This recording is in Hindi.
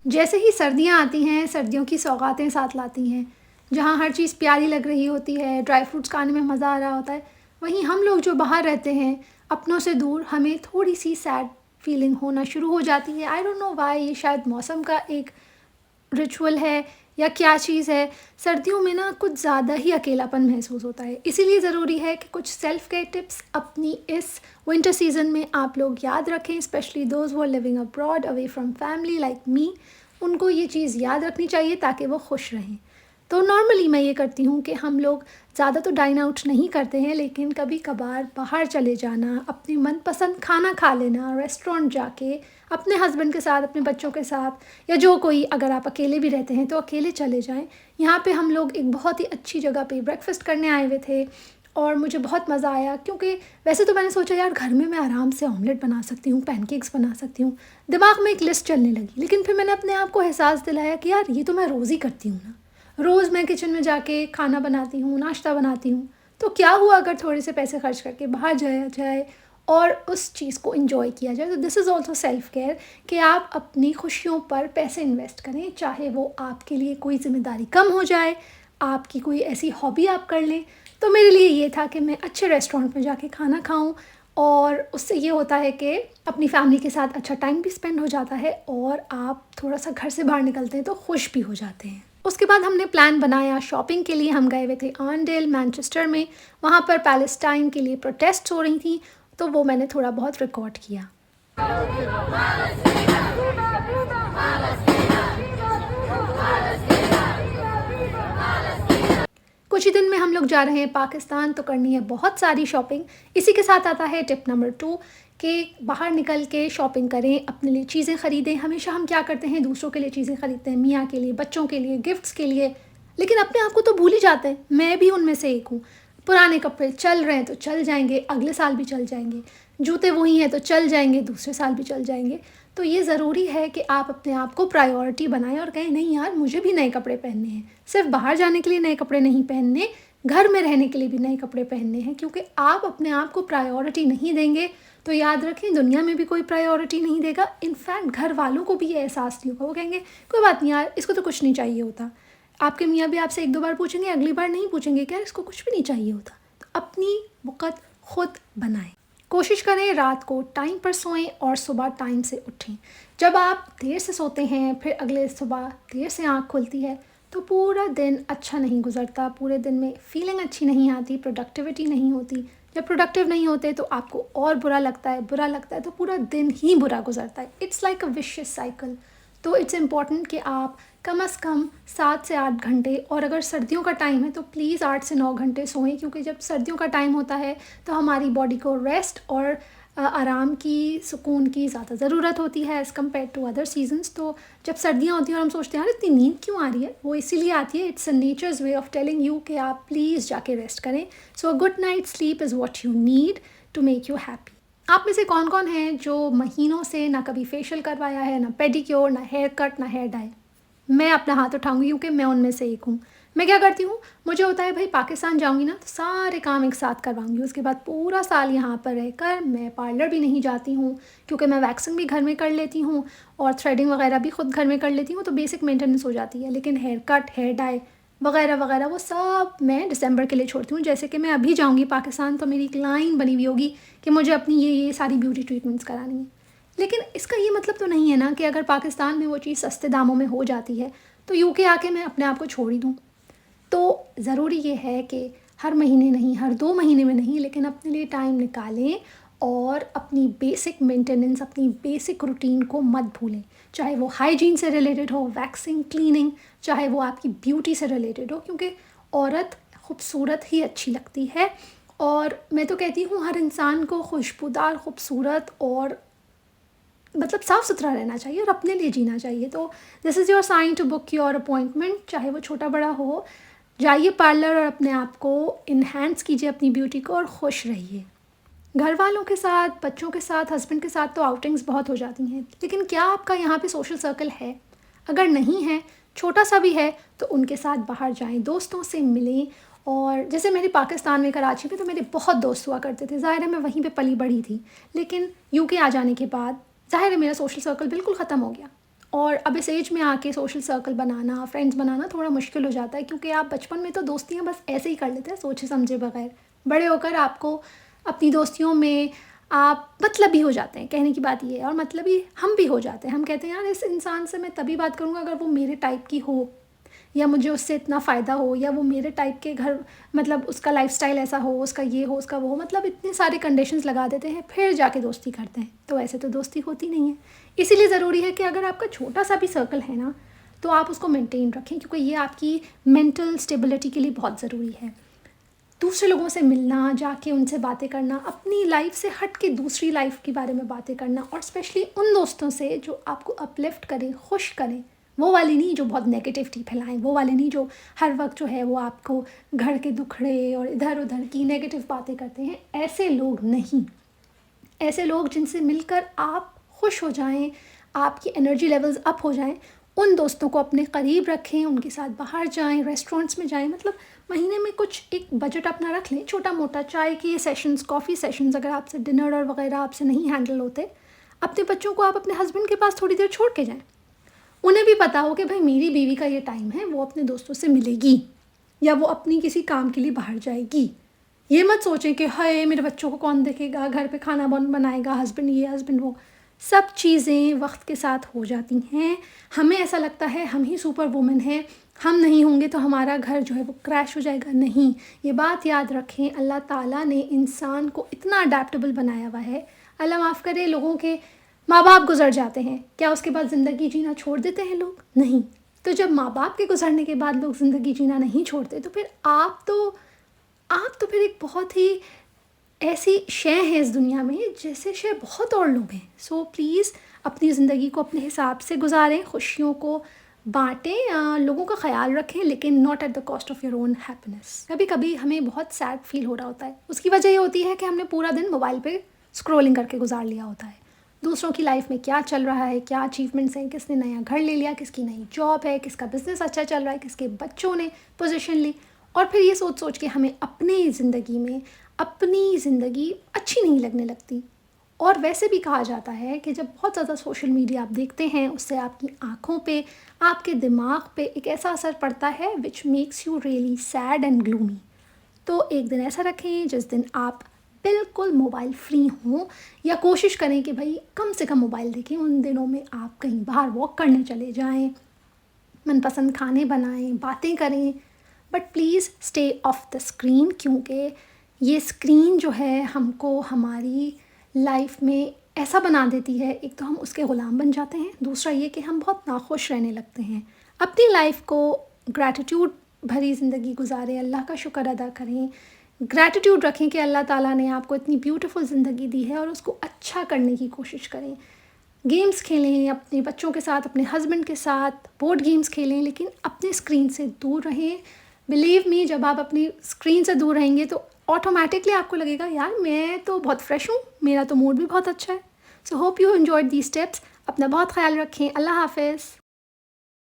जैसे ही सर्दियाँ आती हैं, सर्दियों की सौगातें साथ लाती हैं, जहाँ हर चीज़ प्यारी लग रही होती है, ड्राई फ्रूट्स खाने में मज़ा आ रहा होता है, वहीं हम लोग जो बाहर रहते हैं, अपनों से दूर, हमें थोड़ी-सी सैड फीलिंग होना शुरू हो जाती है। आई डोंट नो व्हाई, ये शायद मौसम का एक रिचुअल है या क्या चीज़ है। सर्दियों में ना कुछ ज़्यादा ही अकेलापन महसूस होता है, इसीलिए ज़रूरी है कि कुछ सेल्फ केयर टिप्स अपनी इस विंटर सीज़न में आप लोग याद रखें, specially those who are living abroad away from family like me. उनको ये चीज़ याद रखनी चाहिए ताकि वो खुश रहें। तो नॉर्मली मैं ये करती हूँ कि हम लोग ज़्यादा तो डाइन आउट नहीं करते हैं, लेकिन कभी कभार बाहर चले जाना, अपनी मनपसंद खाना खा लेना, रेस्टोरेंट जाके अपने हस्बैंड के साथ, अपने बच्चों के साथ, या जो कोई, अगर आप अकेले भी रहते हैं तो अकेले चले जाएं। यहाँ पे हम लोग एक बहुत ही अच्छी जगह पे ब्रेकफास्ट करने आए हुए थे और मुझे बहुत मज़ा आया, क्योंकि वैसे तो मैंने सोचा यार घर में मैं आराम से ऑमलेट बना सकती हूँ, पैनकेक्स बना सकती हूँ, दिमाग में एक लिस्ट चलने लगी। लेकिन फिर मैंने अपने आप को एहसास दिलाया कि यार ये तो मैं रोज़ ही करती हूँ ना, रोज़ मैं किचन में जाके खाना बनाती हूँ, नाश्ता बनाती हूँ, तो क्या हुआ अगर थोड़े से पैसे खर्च करके बाहर जाया जाए और उस चीज़ को एंजॉय किया जाए। तो this is also self care कि आप अपनी खुशियों पर पैसे इन्वेस्ट करें, चाहे वो आपके लिए कोई ज़िम्मेदारी कम हो जाए, आपकी कोई ऐसी हॉबी आप कर लें। तो मेरे लिए ये था कि मैं अच्छे रेस्टोरेंट में जाके खाना खाऊं, और उससे ये होता है कि अपनी फैमिली के साथ अच्छा टाइम भी स्पेंड हो जाता है और आप थोड़ा सा घर से बाहर निकलते हैं तो खुश भी हो जाते हैं। उसके बाद हमने प्लान बनाया शॉपिंग के लिए। हम गए हुए थे आर्नडेल, मैनचेस्टर में। वहाँ पर पैलेस्टाइन के लिए प्रोटेस्ट हो रही थी, तो वो मैंने थोड़ा बहुत रिकॉर्ड किया। कुछ ही दिन में हम लोग जा रहे हैं पाकिस्तान, तो करनी है बहुत सारी शॉपिंग। इसी के साथ आता है टिप नंबर 2 कि बाहर निकल के शॉपिंग करें, अपने लिए चीज़ें ख़रीदें। हमेशा हम क्या करते हैं, दूसरों के लिए चीज़ें ख़रीदते हैं, मियाँ के लिए, बच्चों के लिए, गिफ्ट्स के लिए, लेकिन अपने आप को तो भूल ही जाते हैं। मैं भी उनमें से एक हूँ। पुराने कपड़े चल रहे हैं तो चल जाएंगे, अगले साल भी चल जाएंगे। जूते वही हैं तो चल जाएंगे, दूसरे साल भी चल जाएंगे। तो ये ज़रूरी है कि आप अपने आप को प्रायोरिटी बनाएं और कहें नहीं यार, मुझे भी नए कपड़े पहनने हैं। सिर्फ बाहर जाने के लिए नए कपड़े नहीं पहनने, घर में रहने के लिए भी नए कपड़े पहनने हैं, क्योंकि आप अपने आप को प्रायोरिटी नहीं देंगे तो याद रखें दुनिया में भी कोई प्रायोरिटी नहीं देगा। इनफैक्ट घर वालों को भी ये एहसास नहीं होगा, वो कहेंगे कोई बात नहीं यार, इसको तो कुछ नहीं चाहिए होता। आपके मियाँ भी आपसे एक दो बार पूछेंगे, अगली बार नहीं पूछेंगे क्या इसको कुछ भी नहीं चाहिए होता। तो अपनी वक़्त खुद बनाएं। कोशिश करें रात को टाइम पर सोएं और सुबह टाइम से उठें। जब आप देर से सोते हैं, फिर अगले सुबह देर से आँख खुलती है, तो पूरा दिन अच्छा नहीं गुजरता, पूरे दिन में फीलिंग अच्छी नहीं आती, प्रोडक्टिविटी नहीं होती। जब प्रोडक्टिव नहीं होते तो आपको और बुरा लगता है, बुरा लगता है तो पूरा दिन ही बुरा गुजरता है। It's like a vicious cycle. तो इट्स इम्पॉर्टेंट कि आप कम से कम 7 से 8 घंटे, और अगर सर्दियों का टाइम है तो प्लीज़ 8 से 9 घंटे सोएं, क्योंकि जब सर्दियों का टाइम होता है तो हमारी बॉडी को रेस्ट और आराम की, सुकून की ज़्यादा ज़रूरत होती है as compared to other seasons. तो जब सर्दियाँ होती हैं और हम सोचते हैं यार इतनी नींद क्यों आ रही है, वो इसीलिए आती है, it's a nature's way of telling you कि आप प्लीज़ जाके रेस्ट करें। So a good night sleep is what you need to make you happy. आप में से कौन कौन हैं जो महीनों से ना कभी फेशियल करवाया है, ना पेडिक्योर, ना हेयर कट, ना हेयर डाई? मैं अपना हाथ उठाऊंगी क्योंकि मैं उनमें से एक हूँ। मैं क्या करती हूँ, मुझे होता है भाई पाकिस्तान जाऊँगी ना तो सारे काम एक साथ करवाऊँगी। उसके बाद पूरा साल यहाँ पर रहकर मैं पार्लर भी नहीं जाती हूँ, क्योंकि मैं वैक्सिंग भी घर में कर लेती हूँ और थ्रेडिंग वगैरह भी खुद घर में कर लेती हूँ, तो बेसिक मेंटेनेंस हो जाती है। लेकिन हेयर कट, हेयर डाई वगैरह वगैरह वो सब मैं दिसंबर के लिए छोड़ती हूँ। जैसे कि मैं अभी जाऊँगी पाकिस्तान तो मेरी एक लाइन बनी हुई होगी कि मुझे अपनी ये सारी ब्यूटी ट्रीटमेंट्स करानी है। लेकिन इसका ये मतलब तो नहीं है ना कि अगर पाकिस्तान में वो चीज़ सस्ते दामों में हो जाती है तो यूके आके मैं अपने आप को छोड़ ही दूँ। तो ज़रूरी ये है कि हर महीने नहीं, हर 2 महीने में नहीं, लेकिन अपने लिए टाइम निकालें और अपनी बेसिक मेंटेनेंस, अपनी बेसिक रूटीन को मत भूलें। चाहे वो हाइजीन से रिलेटेड हो, वैक्सिंग, क्लीनिंग, चाहे वो आपकी ब्यूटी से रिलेटेड हो, क्योंकि औरत खूबसूरत ही अच्छी लगती है। और मैं तो कहती हूँ हर इंसान को खुशबूदार, खूबसूरत और मतलब साफ़ सुथरा रहना चाहिए और अपने लिए जीना चाहिए। तो this is your sign to book your appointment, चाहे वो छोटा बड़ा हो। जाइए पार्लर और अपने आप को इन्हेंस कीजिए, अपनी ब्यूटी को, और खुश रहिए। घर वालों के साथ, बच्चों के साथ, हस्बैंड के साथ तो आउटिंग्स बहुत हो जाती हैं, लेकिन क्या आपका यहाँ पे सोशल सर्कल है? अगर नहीं है, छोटा सा भी है, तो उनके साथ बाहर जाएं, दोस्तों से मिलें। और जैसे मेरे पाकिस्तान में, कराची में, तो मेरे बहुत दोस्त हुआ करते थे। ज़ाहिर है मैं वहीं पे पली बढ़ी थी, लेकिन यूके आ जाने के बाद ज़ाहिर है मेरा सोशल सर्कल बिल्कुल ख़त्म हो गया। और अब इस एज में आके सोशल सर्कल बनाना, फ्रेंड्स बनाना थोड़ा मुश्किल हो जाता है, क्योंकि आप बचपन में तो दोस्तियाँ बस ऐसे ही कर लेते हैं सोचे समझे बगैर। बड़े होकर आपको अपनी दोस्तियों में आप मतलबी हो जाते हैं, कहने की बात ये है, और मतलबी हम भी हो जाते हैं। हम कहते हैं यार इस इंसान से मैं तभी बात करूँगा अगर वो मेरे टाइप की हो, या मुझे उससे इतना फ़ायदा हो, या वो मेरे टाइप के घर, मतलब उसका लाइफस्टाइल ऐसा हो, उसका ये हो, उसका वो हो, मतलब इतने सारे कंडीशंस लगा देते हैं, फिर जाके दोस्ती करते हैं। तो ऐसे तो दोस्ती होती नहीं है। इसीलिए ज़रूरी है कि अगर आपका छोटा सा भी सर्कल है ना, तो आप उसको मेंटेन रखें, क्योंकि ये आपकी मेंटल स्टेबिलिटी के लिए बहुत ज़रूरी है। दूसरे लोगों से मिलना, जाके उनसे बातें करना, अपनी लाइफ से हट के दूसरी लाइफ के बारे में बातें करना, और स्पेशली उन दोस्तों से जो आपको अपलिफ्ट करें, खुश करें। वो वाली नहीं जो बहुत नेगेटिविटी फैलाएं, वो वाले नहीं जो हर वक्त जो है वो आपको घर के दुखड़े और इधर उधर की नेगेटिव बातें करते हैं। ऐसे लोग नहीं। ऐसे लोग जिनसे मिलकर आप खुश हो जाएं, आपकी एनर्जी लेवल्स अप हो जाएं, उन दोस्तों को अपने करीब रखें, उनके साथ बाहर जाएं, रेस्टोरेंट्स में जाएं, मतलब महीने में कुछ एक बजट अपना रख लें, छोटा मोटा, चाय के सेशंस, कॉफ़ी सेशंस, अगर आपसे डिनर और वगैरह आपसे नहीं हैंडल होते, अपने बच्चों को आप अपने हस्बैंड के पास थोड़ी देर छोड़ के जाएं। उन्हें भी पता हो कि भाई मेरी बीवी का ये टाइम है, वो अपने दोस्तों से मिलेगी, या वो अपनी किसी काम के लिए बाहर जाएगी। ये मत सोचें कि हाय मेरे बच्चों को कौन देखेगा, घर पे खाना बनाएगा, हस्बैंड ये हस्बैंड वो। सब चीज़ें वक्त के साथ हो जाती हैं। हमें ऐसा लगता है हम ही सुपर वुमन हैं, हम नहीं होंगे तो हमारा घर जो है वो क्रैश हो जाएगा। नहीं, ये बात याद रखें, अल्लाह ताला ने इंसान को इतना अडेप्टेबल बनाया हुआ है। अल्लाह माफ़ करे, लोगों के माँ बाप गुजर जाते हैं, क्या उसके बाद ज़िंदगी जीना छोड़ देते हैं लोग? नहीं। तो जब माँ बाप के गुजरने के बाद लोग ज़िंदगी जीना नहीं छोड़ते, तो फिर आप तो फिर एक बहुत ही ऐसी शय है इस दुनिया में, जैसे शय बहुत और लोग हैं। सो प्लीज़ अपनी ज़िंदगी को अपने हिसाब से गुजारें, खुशियों को बाँटें, लोगों का ख़्याल रखें, लेकिन not at the cost of your own happiness. कभी कभी हमें बहुत सैड फील हो रहा होता है, उसकी वजह ये होती है कि हमने पूरा दिन मोबाइल पे स्क्रॉलिंग करके गुजार लिया होता है। दूसरों की लाइफ में क्या चल रहा है, क्या अचीवमेंट्स हैं, किसने नया घर ले लिया, किसकी नई जॉब है, किसका बिज़नेस अच्छा चल रहा है, किसके बच्चों ने पोजीशन ली, और फिर ये सोच सोच के हमें अपनी ज़िंदगी अच्छी नहीं लगने लगती। और वैसे भी कहा जाता है कि जब बहुत ज़्यादा सोशल मीडिया आप देखते हैं, उससे आपकी आँखों पे, आपके दिमाग पे एक ऐसा असर पड़ता है which makes you really sad and gloomy. तो एक दिन ऐसा रखें जिस दिन आप बिल्कुल मोबाइल फ्री हों, या कोशिश करें कि भाई कम से कम मोबाइल देखें। उन दिनों में आप कहीं बाहर वॉक करने चले जाएं, मनपसंद खाने बनाएं, बातें करें, but please stay of the screen, क्योंकि ये स्क्रीन जो है हमको हमारी लाइफ में ऐसा बना देती है। एक तो हम उसके ग़ुलाम बन जाते हैं, दूसरा ये कि हम बहुत नाखुश रहने लगते हैं। अपनी लाइफ को ग्रैटिट्यूड भरी ज़िंदगी गुजारें, अल्लाह का शुक्र अदा करें, ग्रैटिट्यूड रखें कि अल्लाह ताला ने आपको इतनी ब्यूटीफुल ज़िंदगी दी है, और उसको अच्छा करने की कोशिश करें। गेम्स खेलें अपने बच्चों के साथ, अपने हस्बैंड के साथ, बोर्ड गेम्स खेलें, लेकिन अपने स्क्रीन से दूर रहें। बिलीव मी, जब आप अपनी स्क्रीन से दूर रहेंगे तो ऑटोमेटिकली आपको लगेगा यार मैं तो बहुत फ्रेश हूँ, मेरा तो मूड भी बहुत अच्छा है। So hope you enjoyed these steps. अपना बहुत ख्याल रखें। अल्लाह हाफ़िज़।